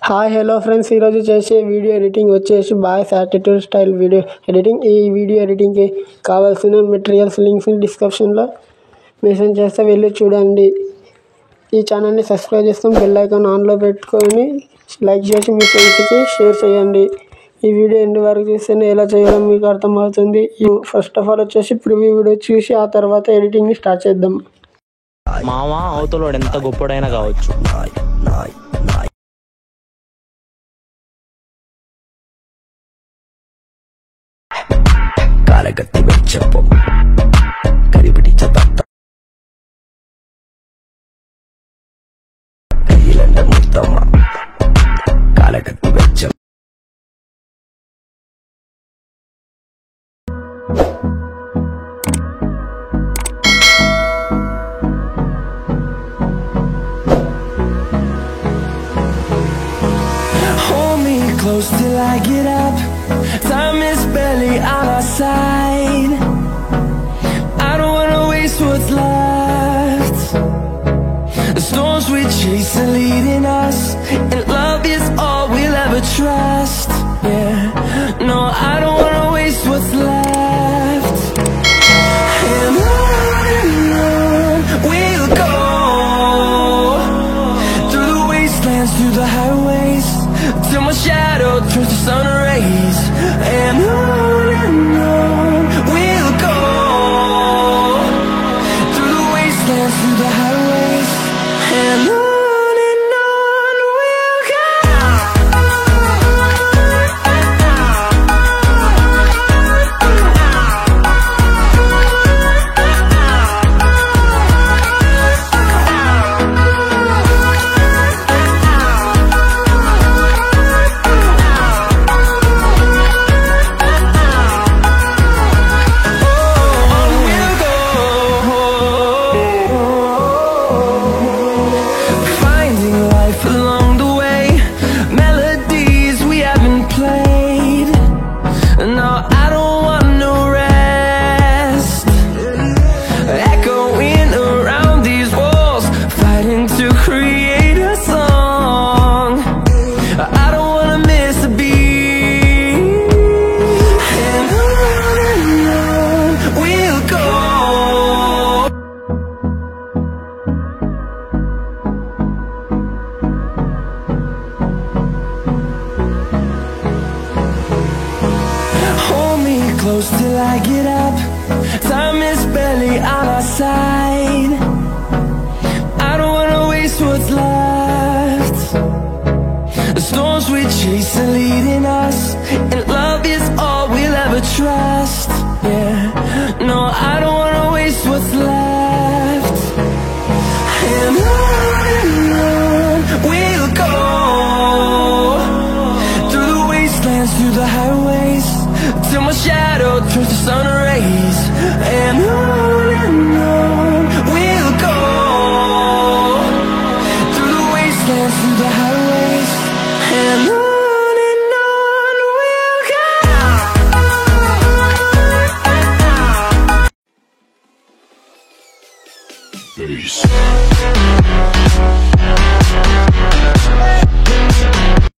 Hi hello friends, ఈరోజు చేసే video editing వచ్చేసి boys attitude style video editing. ఈ వీడియో ఎడిటింగ్కి కావాల్సిన మెటీరియల్స్ లింక్స్ డిస్క్రిప్షన్లో మెన్షన్ చేస్తే వెళ్ళి చూడండి. ఈ ఛానల్ని సబ్స్క్రైబ్ చేసుకొని బెల్ ఐకాన్ ఆన్లో పెట్టుకొని లైక్ చేసి మీ ఫ్రెండ్స్కి షేర్ చేయండి. ఈ వీడియో ఎండ్ వరకు చూస్తేనే ఎలా చేయడం మీకు అర్థమవుతుంది. ఫస్ట్ ఆఫ్ ఆల్ వచ్చేసి ప్రివ్యూ వీడియో చూసి ఆ తర్వాత ఎడిటింగ్ని స్టార్ట్ చేద్దాం. మామ అవతలోడు ఎంత గొప్పడైనా కావచ్చు, కాలగత్తి వెచ్చప్ప కరిబిటి చతత్త కయ్యిలండ ముద్దమ్మ కాలగత్తి వెచ్చం Hold me close till I get up. Time is barely on our side. I don't wanna waste what's left. The storms we chase are leading us, and love is all we'll ever trust. Yeah, no, I don't wanna waste what's left. And on we'll go, through the wastelands, through the highways, till my shadow turns to sun rays. And on we'll go, through the wastelands, through the highways. And on we'll go. Finding life along the way, melodies we haven't played. No, I don't want no rest. Echoing around these walls, fighting to create a song. I don't wanna miss a beat. And on we'll go. Hold me close till I get up. Time is barely on our side. I don't wanna waste what's left. The storms we chase are leading us, and love is all we'll ever trust. Yeah, no, I don't wanna waste what's left. And on we'll go, through the wastelands, through the highways, till my shadow turns to sun rays. And on we'll go, through the wastelands, through the highways. And on we'll go. Peace.